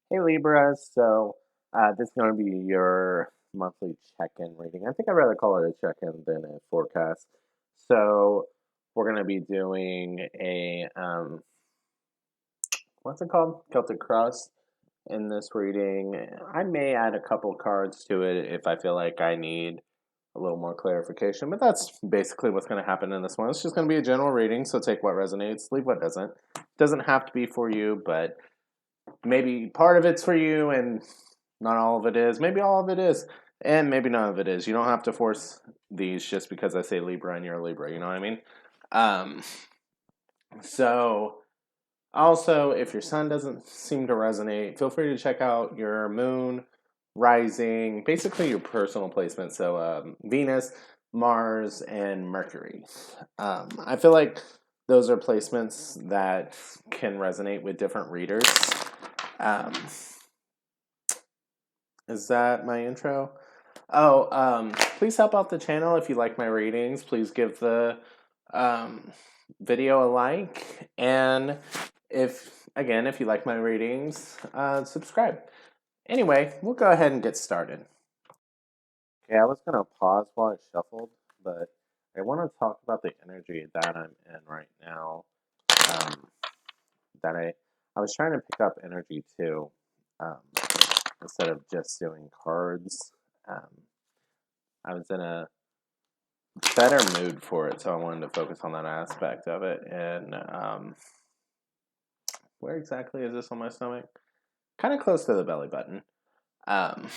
Hey Libra, this is going to be your monthly check-in reading. I think I'd rather call it a check-in than a forecast. So we're going to be doing a what's it called? Celtic Cross in this reading. I may add a couple cards to it if I feel like I need a little more clarification, but that's basically what's going to happen in this one. It's just going to be a general reading, so take what resonates, leave what doesn't. Doesn't have to be for you, but maybe part of it's for you and not all of it is. Maybe all of it is, and maybe none of it is. You don't have to force these just because I say Libra and you're a Libra. You know what I mean? Um, so, also, if your sun doesn't seem to resonate, feel free to check out your moon, rising, basically your personal placement. So, Venus, Mars, and Mercury. I feel like those are placements that can resonate with different readers. Um, is that my intro? Please help out the channel if you like my readings. Please give the um, video a like. And if you like my readings, subscribe. Anyway, we'll go ahead and get started. Okay, I was going to pause while I shuffled, but I want to talk about the energy that I'm in right now. Um, that I was trying to pick up energy too, um, instead of just doing cards. Um, I was in a better mood for it, so I wanted to focus on that aspect of it. And where exactly is this on my stomach? Kind of close to the belly button. Um,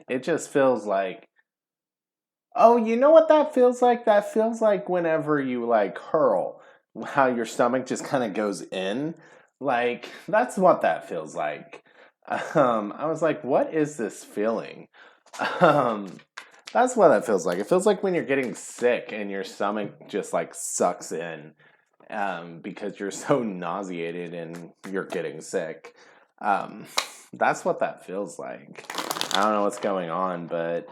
it just feels like, oh, you know what that feels like? That feels like whenever you like hurl, how your stomach just kind of goes in. Like, that's what that feels like. I was like, what is this feeling? Um, that's what that feels like. It feels like when you're getting sick and your stomach just like sucks in, because you're so nauseated and you're getting sick. Um, that's what that feels like. I don't know what's going on, but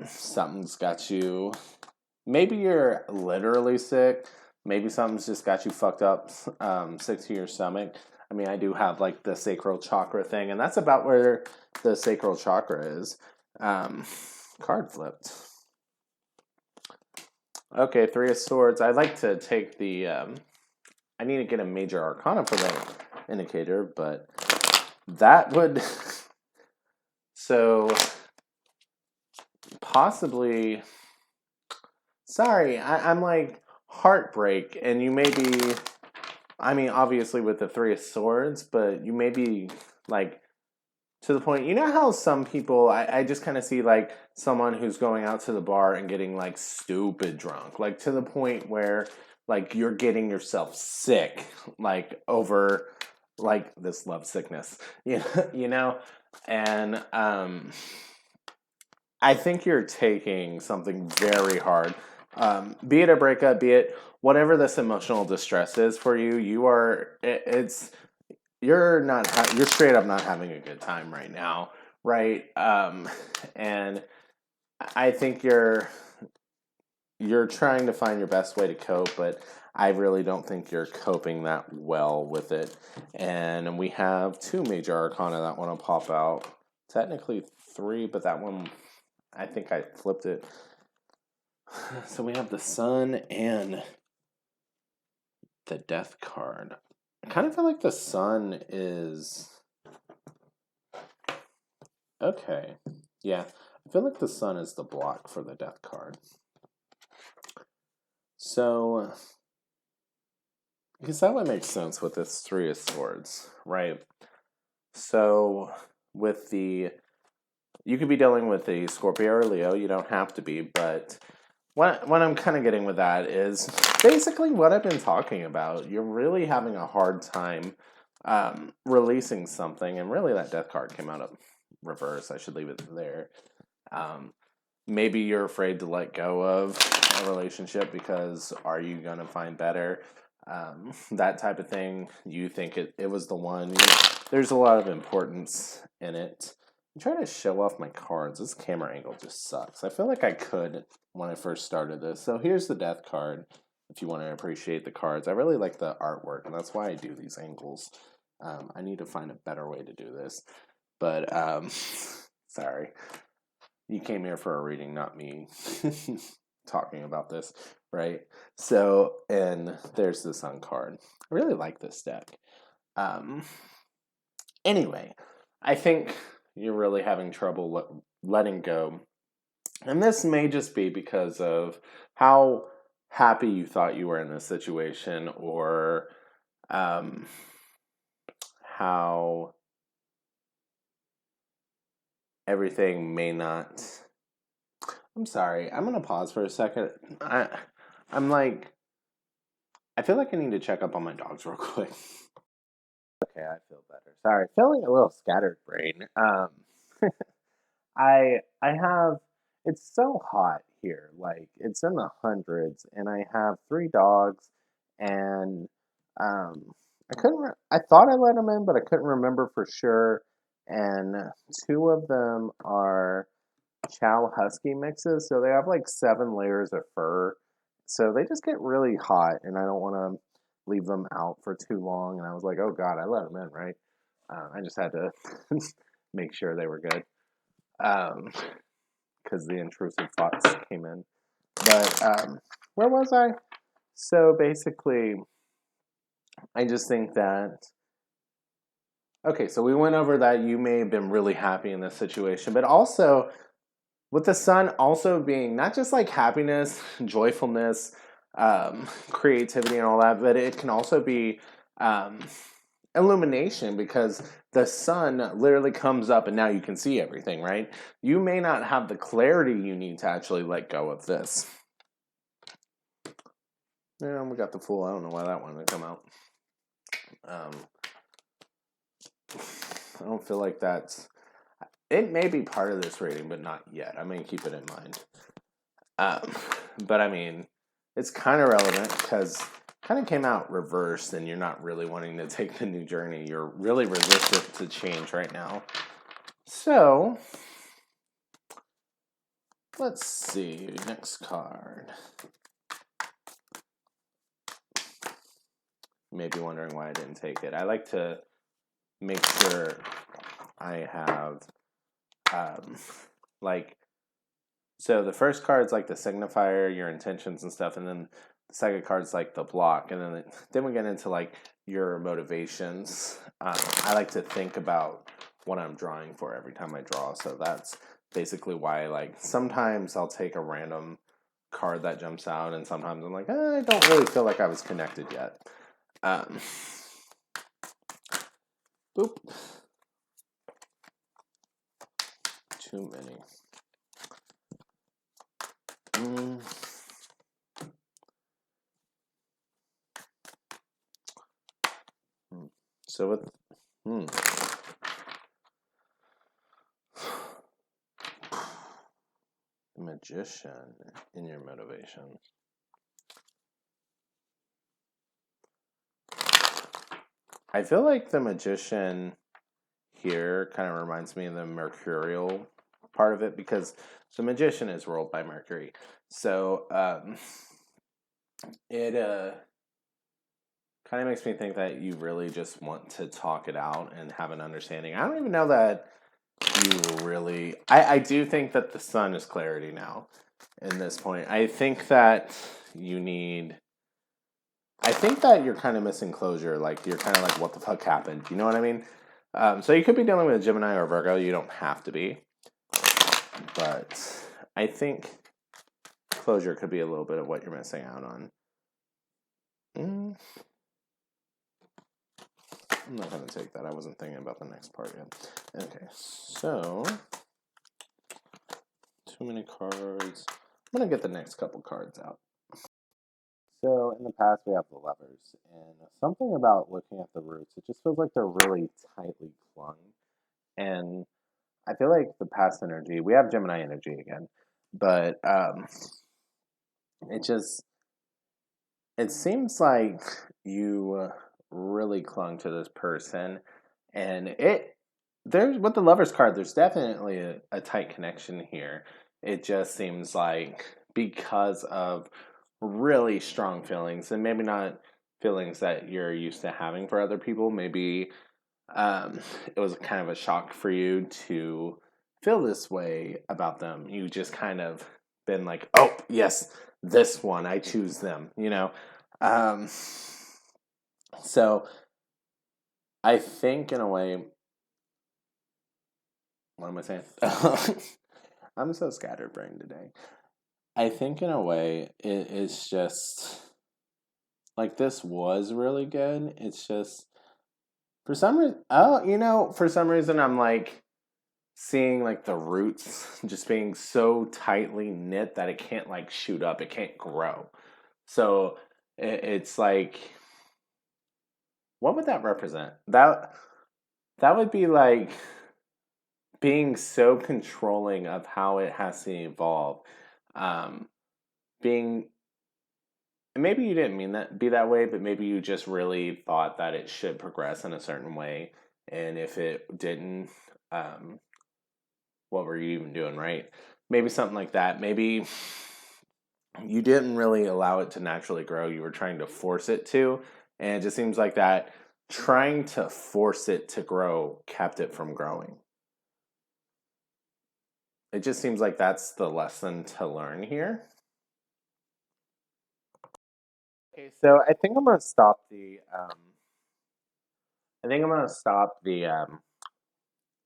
something's got you. Maybe you're literally sick. Maybe something's just got you fucked up, sick to your stomach. I mean, I do have like the sacral chakra thing, and that's about where the sacral chakra is. Um, Card flipped. Okay, Three of Swords. I'd like to take the. I need to get a major arcana for that indicator, but that would. So possibly. Sorry, I'm like heartbreak, and you may be. I mean, obviously with the Three of Swords, but you may be like to the point. You know how some people, I just kind of see like someone who's going out to the bar and getting like stupid drunk, like to the point where like you're getting yourself sick, like over like this love sickness, you know, and I think you're taking something very hard, be it a breakup, be it whatever this emotional distress is for you. It's you're straight up not having a good time right now, right? And I think you're trying to find your best way to cope, but I really don't think you're coping that well with it. And we have two major arcana that want to pop out. Technically three, but that one, I think I flipped it. So we have the Sun and the Death card. I kind of feel like the Sun is okay. Yeah, I feel like the Sun is the block for the Death card. So, because that would make sense with this Three of Swords, right? So, with the you could be dealing with a Scorpio or Leo. You don't have to be, but what I'm kind of getting with that is basically what I've been talking about. You're really having a hard time releasing something, and really that Death card came out of reverse. I should leave it there. Um, Maybe you're afraid to let go of a relationship because are you going to find better? That type of thing. You think it was the one. There's a lot of importance in it. I'm trying to show off my cards. This camera angle just sucks. I feel like I could when I first started this. So here's the Death card if you want to appreciate the cards. I really like the artwork, and that's why I do these angles. I need to find a better way to do this. But sorry. You came here for a reading, not me talking about this, right? So, and there's the Sun card. I really like this deck. Um, anyway, I think you're really having trouble letting go. And this may just be because of how happy you thought you were in this situation, or um, how everything may not. I'm sorry. I'm gonna pause for a second. I'm like, I feel like I need to check up on my dogs real quick. Okay, I feel better. Sorry, feeling a little scattered brain. I have, it's so hot here, like it's in the hundreds, and I have three dogs, and um, I thought I let them in, but I couldn't remember for sure. And two of them are Chow Husky mixes, so they have like 7 layers of fur. So they just get really hot, and I don't want to leave them out for too long. And I was like, oh God, I let them in, right? I just had to make sure they were good, because the intrusive thoughts came in. But where was I? So basically, I just think that, okay, so we went over that you may have been really happy in this situation, but also with the sun also being not just like happiness, joyfulness, creativity, and all that, but it can also be um, illumination, because the sun literally comes up and now you can see everything, right? You may not have the clarity you need to actually let go of this. Yeah, we got the Fool. I don't know why that one didn't come out. Um, I don't feel like that's. It may be part of this reading, but not yet. I may keep it in mind. But I mean, it's kind of relevant because kind of came out reversed, and you're not really wanting to take the new journey. You're really resistant to change right now. So, let's see. Next card. Maybe wondering why I didn't take it. I like to make sure I have, like, so the first card's like the signifier, your intentions and stuff, and then the second card's like the block, and then we get into like your motivations. I like to think about what I'm drawing for every time I draw, so that's basically why. Like sometimes I'll take a random card that jumps out, and sometimes I'm like, I don't really feel like I was connected yet. Boop. Too many. So with the Magician in your motivation. I feel like the Magician here kind of reminds me of the Mercurial part of it, because the Magician is ruled by Mercury. So it kind of makes me think that you really just want to talk it out and have an understanding. I don't even know that you really. I do think that the sun is clarity now in this point. I think that you need. I think that you're kind of missing closure. Like you're kind of like, what the fuck happened? You know what I mean? So you could be dealing with a Gemini or Virgo. You don't have to be, but I think closure could be a little bit of what you're missing out on. I'm not going to take that. I wasn't thinking about the next part yet. Okay, so too many cards. I'm going to get the next couple cards out. So in the past, we have the Lovers, and something about looking at the roots, it just feels like they're really tightly clung. And I feel like the past energy, we have Gemini energy again, but it just, it seems like you really clung to this person, and there's, with the Lovers card, there's definitely a tight connection here. It just seems like because of really strong feelings, and maybe not feelings that you're used to having for other people, maybe it was kind of a shock for you to feel this way about them. You just kind of been like, oh, yes, this one, I choose them, you know? Um, so I think in a way, what am I saying? I'm so scatterbrained today. I think in a way, it's just like this was really good. It's just for some reason, for some reason, I'm like seeing like the roots just being so tightly knit that it can't like shoot up, it can't grow. So it's like, what would that represent? That would be like being so controlling of how it has to evolve. Um, being maybe you didn't mean that be that way, but maybe you just really thought that it should progress in a certain way, and if it didn't, um, what were you even doing, right? Maybe something like that. Maybe you didn't really allow it to naturally grow. You were trying to force it to, and it just seems like that trying to force it to grow kept it from growing. It just seems like that's the lesson to learn here. Okay, so I think I'm gonna stop the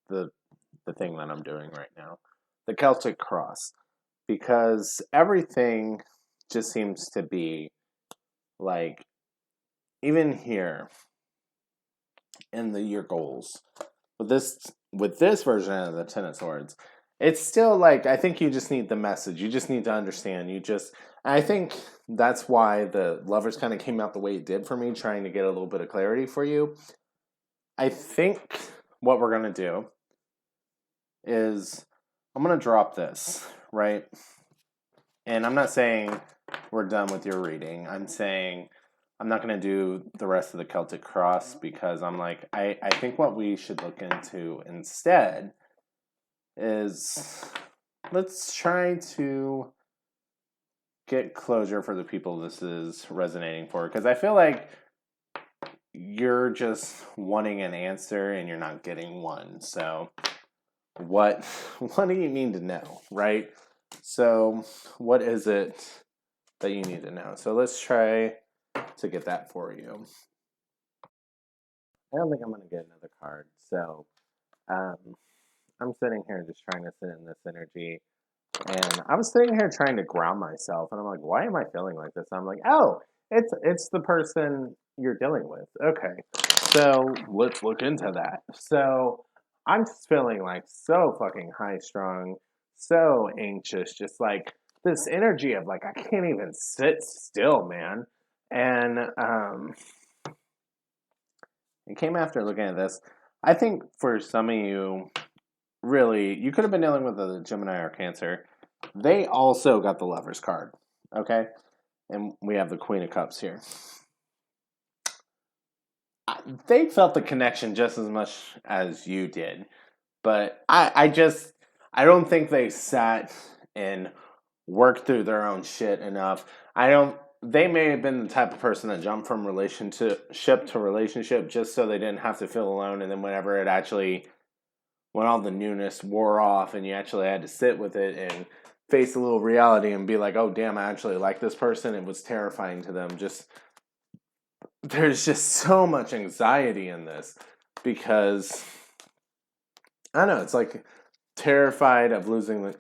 the thing that I'm doing right now, the Celtic cross, because everything just seems to be like, even here in the your goals with this version of the Ten of Swords, it's still like, I think you just need the message. You just need to understand. I think that's why the Lovers kind of came out the way it did for me, trying to get a little bit of clarity for you. I think what we're gonna do is I'm gonna drop this, right? And I'm not saying we're done with your reading. I'm saying I'm not going to do the rest of the Celtic Cross, because I'm like, I think what we should look into instead is, let's try to get closure for the people this is resonating for. Because I feel like you're just wanting an answer and you're not getting one. So what what do you need to know, right? So what is it that you need to know? So let's try to get that for you. I don't think I'm going to get another card. So um, I'm sitting here just trying to sit in this energy. And I was sitting here trying to ground myself. And I'm like, why am I feeling like this? I'm like, oh, it's the person you're dealing with. Okay. So let's look into that. So I'm just feeling like so fucking high strung, so anxious, just like this energy of like, I can't even sit still, man. And it came after looking at this. I think for some of you, really, you could have been dealing with a Gemini or Cancer. They also got the Lovers card, okay? And we have the Queen of Cups here. They felt the connection just as much as you did, but I don't think they sat and worked through their own shit enough. I don't. They may have been the type of person that jumped from relationship to relationship just so they didn't have to feel alone, and then when all the newness wore off and you actually had to sit with it and face a little reality and be like, oh damn, I actually like this person, it was terrifying to them. Just there's just so much anxiety in this, because I don't know, it's like terrified of losing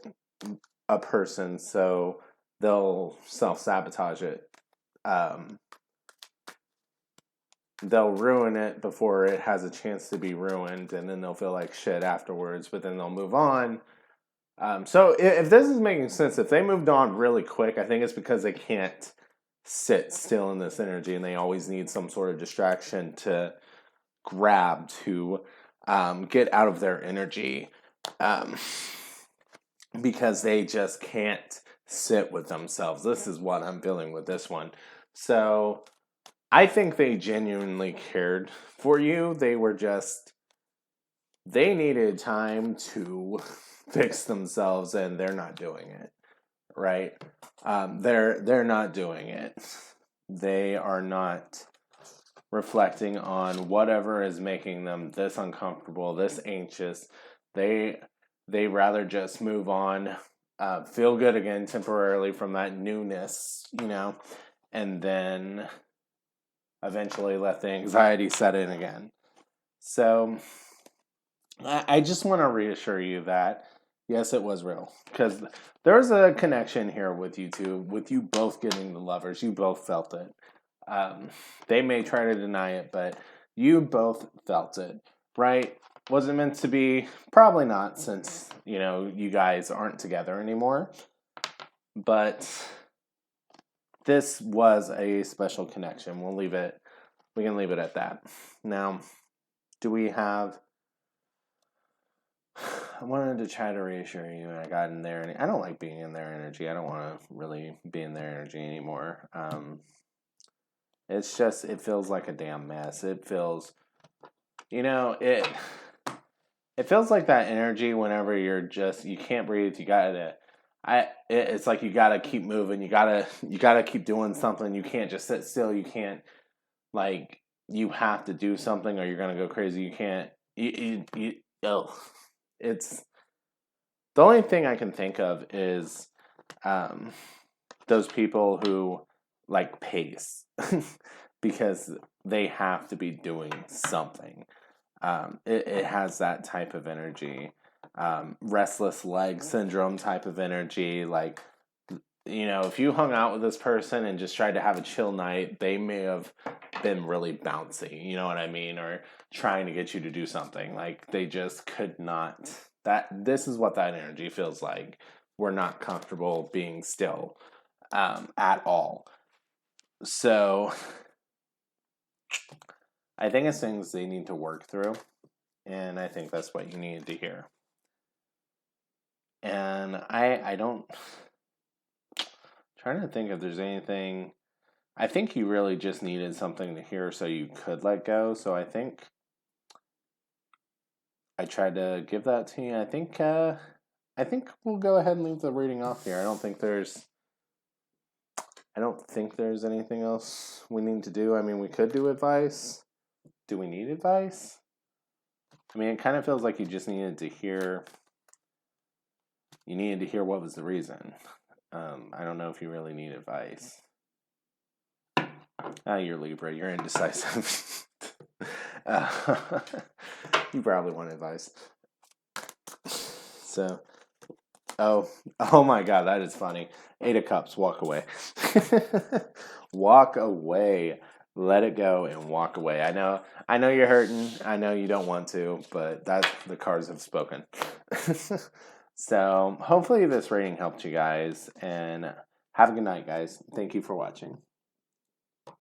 a person, so they'll self-sabotage it. Um, they'll ruin it before it has a chance to be ruined, and then they'll feel like shit afterwards, but then they'll move on. So if this is making sense, if they moved on really quick, I think it's because they can't sit still in this energy, and they always need some sort of distraction to grab to get out of their energy, um, because they just can't sit with themselves. This is what I'm feeling with this one. So I think they genuinely cared for you. They needed time to fix themselves, and they're not doing it, right? They're not doing it. They are not reflecting on whatever is making them this uncomfortable, this anxious. They rather just move on, feel good again temporarily from that newness, and then eventually let the anxiety set in again. So I just want to reassure you that yes, it was real, because there's a connection here with you two, with you both getting the lovers. You both felt it. They may try to deny it, but you both felt it, right? Was it meant to be? Probably not, since you guys aren't together anymore. But this was a special connection. We can leave it at that. Now, do we have? I wanted to try to reassure you, and I got in there, and I don't like being in their energy. I don't want to really be in their energy anymore. It's just, it feels like a damn mess. It feels, it feels like that energy whenever you can't breathe. It's like you gotta keep moving. You gotta keep doing something. You can't just sit still. You can't, you have to do something or you're gonna go crazy. You can't, it's, the only thing I can think of is, those people who pace because they have to be doing something. It has that type of energy, restless leg syndrome type of energy. If you hung out with this person and just tried to have a chill night, they may have been really bouncy, you know what I mean? Or trying to get you to do something. They just could not. This is what that energy feels like. We're not comfortable being still, at all. So I think it's things they need to work through, and I think that's what you needed to hear. And I don't, trying to think if there's anything. I think you really just needed something to hear so you could let go. So I think I tried to give that to you. I think we'll go ahead and leave the reading off here. I don't think there's anything else we need to do. I mean, we could do advice. Do we need advice? I mean, it kind of feels like you just needed to hear. You needed to hear what was the reason. I don't know if you really need advice. You're Libra. You're indecisive. You probably want advice. So, oh my God, that is funny. 8 of Cups, walk away. Walk away. Let it go and walk away. I know you're hurting. I know you don't want to, but the cards have spoken. So hopefully this reading helped you guys, and have a good night, guys. Thank you for watching.